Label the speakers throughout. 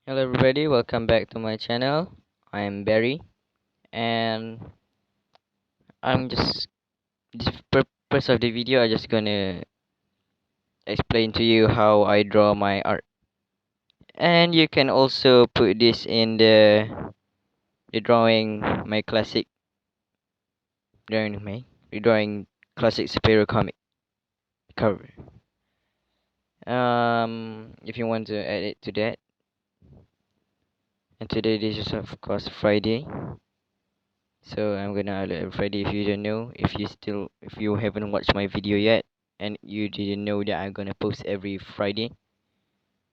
Speaker 1: Hello everybody, welcome back to my channel. I am Barry and I'm just this purpose of the video I just gonna explain to you how I draw my art. And you can also put this in the drawing my classic drawing classic superhero comic cover. If you want to add it to that. And today this is of course Friday. So I'm gonna upload every Friday. If you don't know, if you haven't watched my video yet, and you didn't know that I'm gonna post every Friday,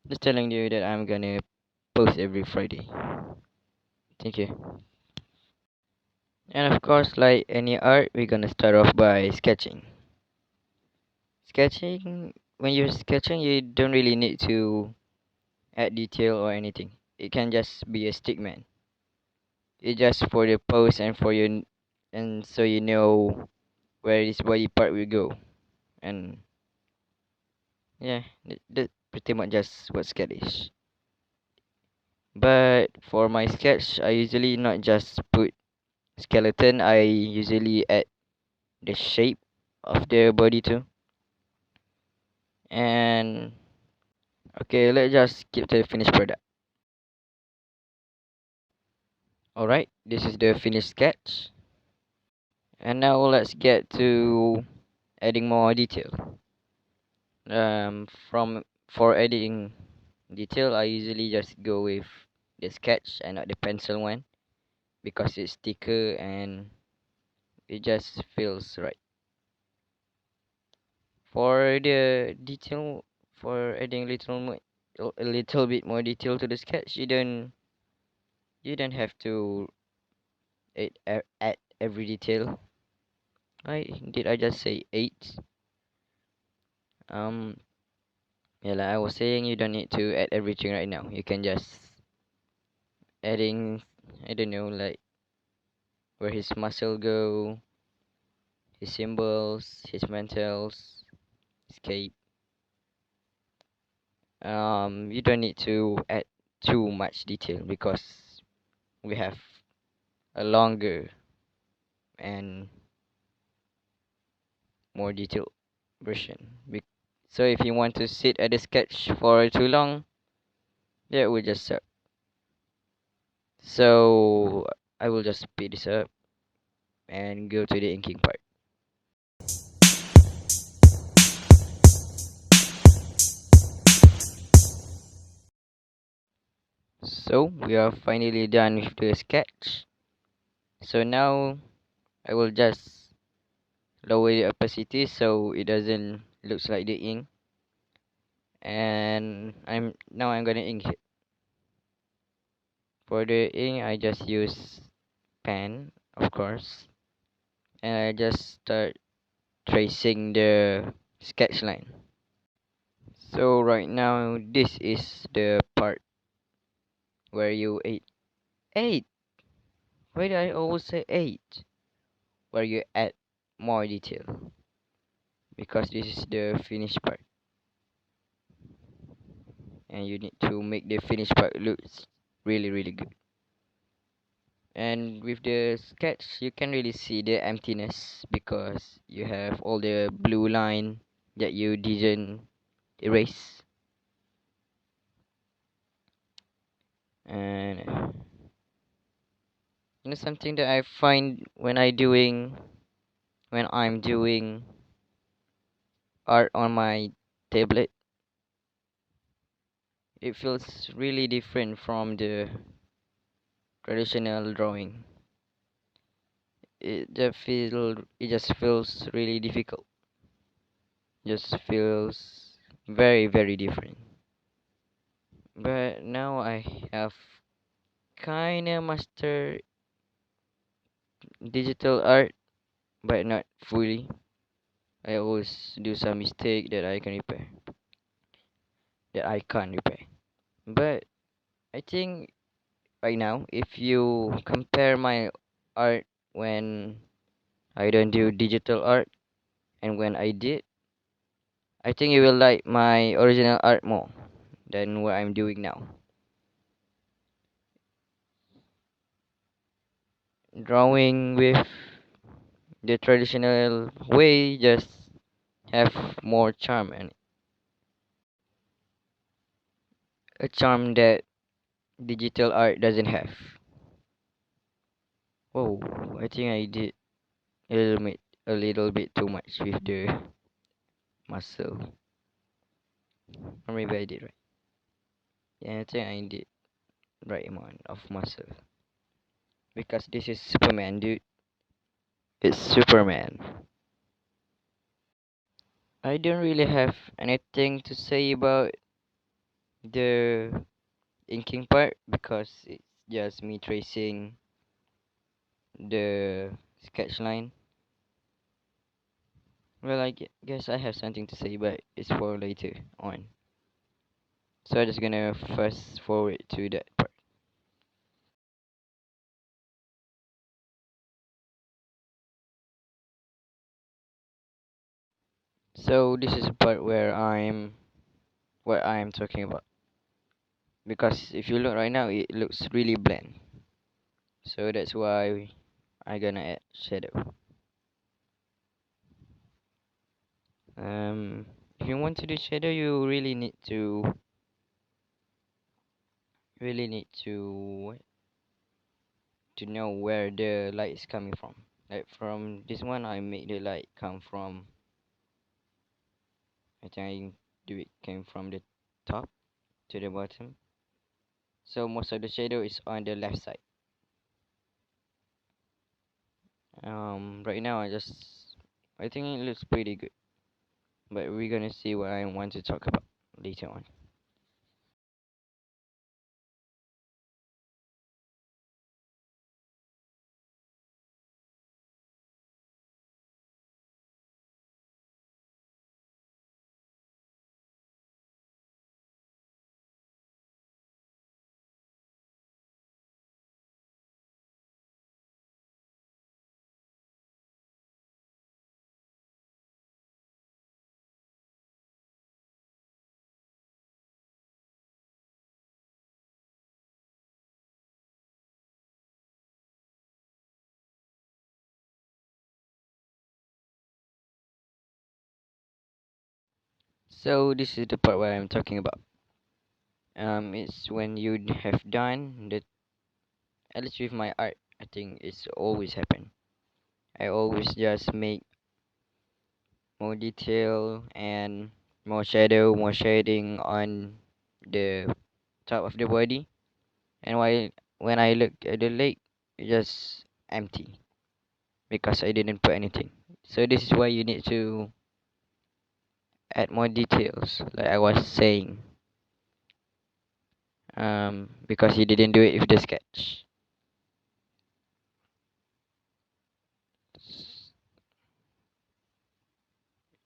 Speaker 1: just telling you that I'm gonna post every Friday. Thank you. And of course, like any art, we're gonna start off by sketching. Sketching, when you're sketching, you don't really need to add detail or anything. It can just be a stick man. It's just for the pose and for your, and so you know where this body part will go. And yeah, that pretty much just what sketch is. But for my sketch, I usually not just put skeleton. I usually add the shape of their body too. And okay, let's just skip to the finished product. Alright, this is the finished sketch. And now let's get to adding more detail. From for adding detail, I usually just go with the sketch and not the pencil one because it's thicker and it just feels right. For the detail, for adding a little bit more detail to the sketch, you don't have to add every detail. I just say 8? Um, yeah, like I was saying, you don't need to add everything right now. You can just adding, I don't know, like where his muscle go, his symbols, his mentals, escape. You don't need to add too much detail because we have a longer and more detailed version. So if you want to sit at the sketch for too long, that will just suck. So I will just speed this up and go to the inking part. So we are finally done with the sketch. So now I will just lower the opacity so it doesn't looks like the ink. And I'm gonna ink it. For the ink I just use pen, of course, and I just start tracing the sketch line. So right now this is the part where you eight. Why did I always say 8? Where you add more detail because this is the finished part, and you need to make the finished part looks really good. And with the sketch you can really see the emptiness because you have all the blue line that you didn't erase. And something that I find when I'm doing art on my tablet, it feels really different from the traditional drawing. It just feels really difficult. Just feels very different. But now I have kinda mastered digital art, but not fully. I always do some mistake that I can't repair. But I think right now, if you compare my art when I don't do digital art and when I did, I think you will like my original art more than what I'm doing now. drawing with the traditional way just have more charm, and a charm that digital art doesn't have. Oh, I think I did a little bit too much with the muscle. Or maybe I did right. Yeah, I think I did right amount of muscle. Because this is Superman, dude. It's Superman. I don't really have anything to say about the inking part because it's just me tracing the sketch line. Well, guess I have something to say, but it's for later on. So I'm just gonna fast forward to that part. So this is the part where I'm talking about. Because if you look right now, it looks really bland. So that's why I gonna add shadow. If you want to do shadow, you really need to know where the light is coming from. Like from this one, I make the light come from. I think I do it came from the top to the bottom. So most of the shadow is on the left side. Right now I think it looks pretty good, but we're gonna see what I want to talk about later on. So this is the part where I'm talking about. It's when you have done the at least with my art. I think it's always happen. I always just make more detail and more shadow, more shading on the top of the body. And when I look at the leg, it's just empty because I didn't put anything. So this is why you need to add more details, like I was saying, because you didn't do it with the sketch.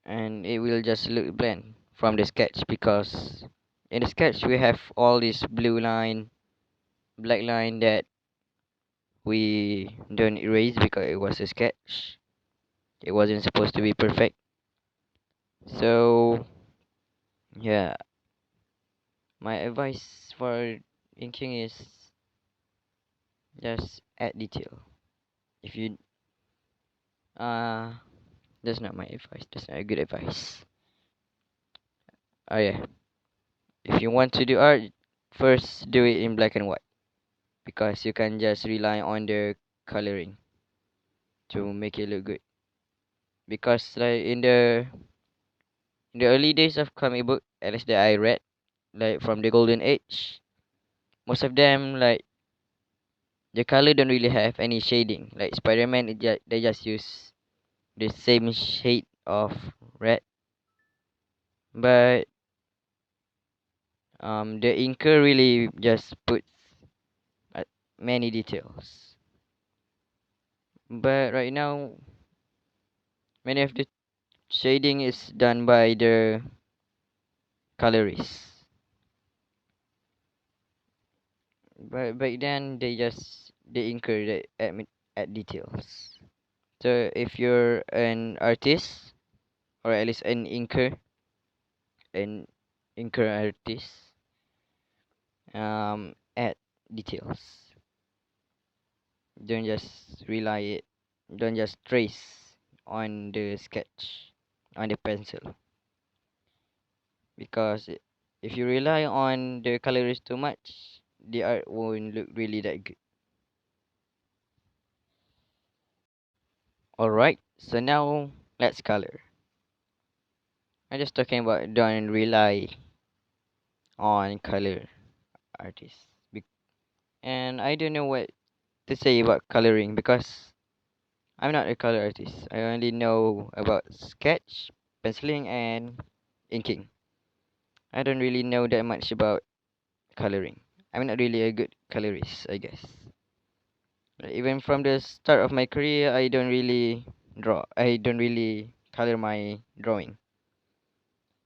Speaker 1: And it will just look bland from the sketch because in the sketch we have all this blue line, black line that we don't erase because it was a sketch. It wasn't supposed to be perfect. So yeah, my advice for inking is just add detail. If you that's not my advice. That's not a good advice. Oh yeah, if you want to do art, first do it in black and white because you can just rely on the coloring to make it look good. Because like in the early days of comic book, at least that I read, like from the golden age, most of them like the color don't really have any shading. Like Spider-Man, they just use the same shade of red, but the inker really just puts uh, many details. But right now, many of the shading is done by the colorist. But back then, they inker the at details. So if you're an artist or at least an inker artist, add details. Don't just rely it. Don't just trace on the sketch, on the pencil, because if you rely on the colorist too much, the art won't look really that good. Alright, so now let's color. I'm just talking about don't rely on color artists. And I don't know what to say about coloring because I'm not a color artist. I only know about sketch, penciling, and inking. I don't really know that much about coloring. I'm not really a good colorist, I guess. Even from the start of my career, I don't really draw. I don't really color my drawing.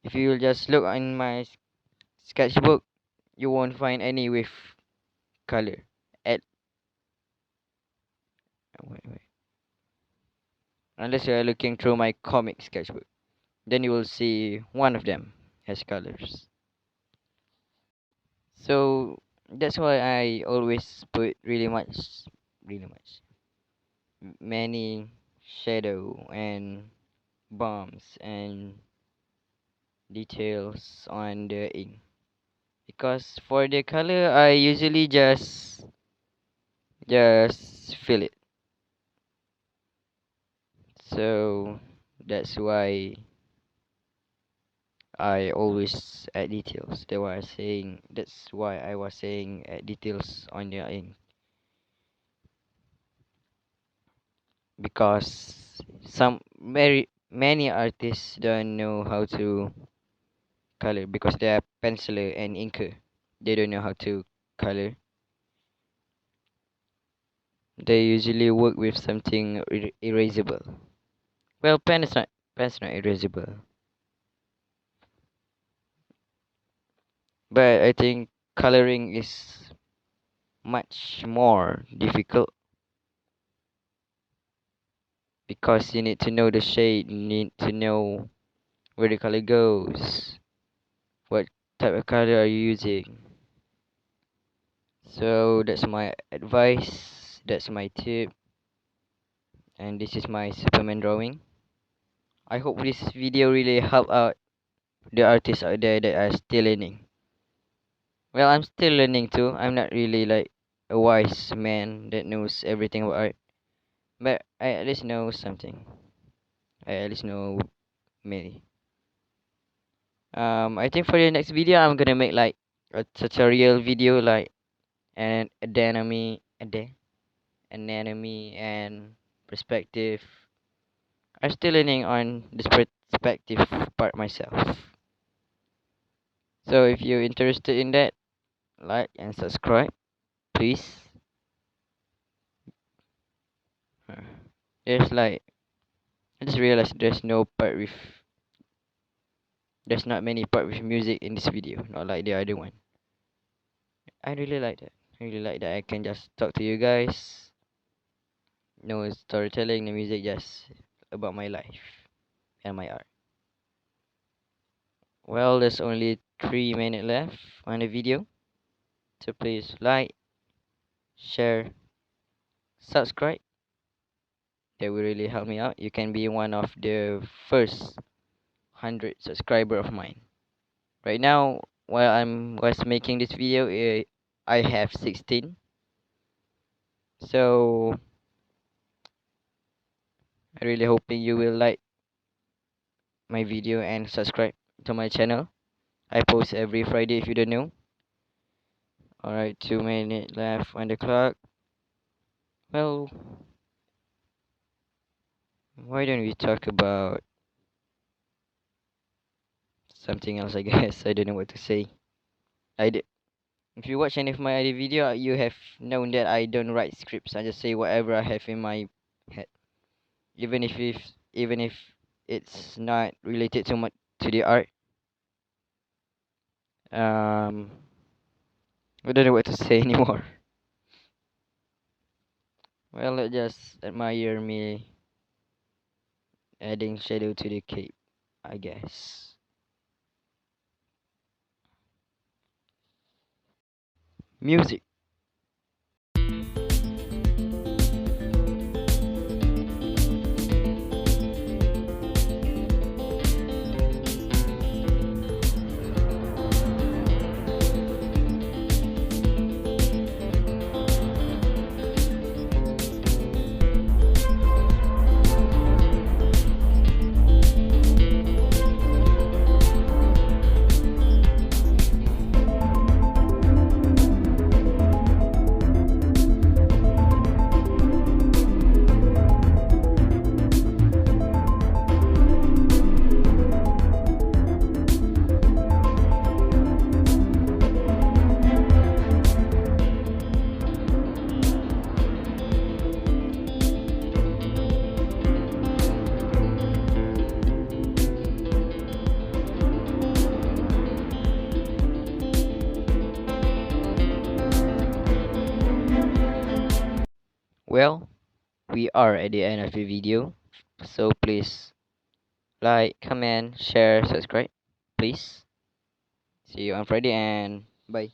Speaker 1: If you will just look in my sketchbook, you won't find any with color. At wait. Unless you are looking through my comic sketchbook, then you will see one of them has colors. So that's why I always put really much, many shadow and bumps and details on the ink. Because for the color, I usually just fill it. So that's why I always add details. That's why I was saying add details on the ink, because some very many artists don't know how to color because they are penciler and inker. They don't know how to color. They usually work with something erasable. Well, pen's not erasable, but I think coloring is much more difficult because you need to know the shade, you need to know where the color goes, what type of color are you using. So that's my advice, that's my tip, and this is my Superman drawing. I hope this video really help out the artists out there that are still learning. Well, I'm still learning too. I'm not really like a wise man that knows everything about art, but I at least know something. I at least know many. I think for the next video, I'm gonna make like a tutorial video, like an anatomy and perspective. I'm still learning on this perspective part myself. So if you're interested in that, like and subscribe, please. Uh, There's like I just realized there's not many part with music in this video, not like the other one. I really like that. I really like that I can just talk to you guys. No storytelling, no music, just about my life and my art. Well, there's only 3 minutes left on the video, so please like, share, subscribe. That will really help me out. You can be one of the first 100 subscriber of mine. Right now, while I'm was making this video, I have 16. So I really hoping you will like my video and subscribe to my channel. I post every Friday if you don't know. Alright, 2 minutes left on the clock. Well, why don't we talk about something else? I guess I don't know what to say. I d- if you watch any of my other video, you have known that I don't write scripts. I just say whatever I have in my head, even if it's not related too much to the art. Um, I don't know what to say anymore. Well, let's just admire me adding shadow to the cape, I guess. Music. Well, we are at the end of the video, so please like, comment, share, subscribe, please. See you on Friday and bye.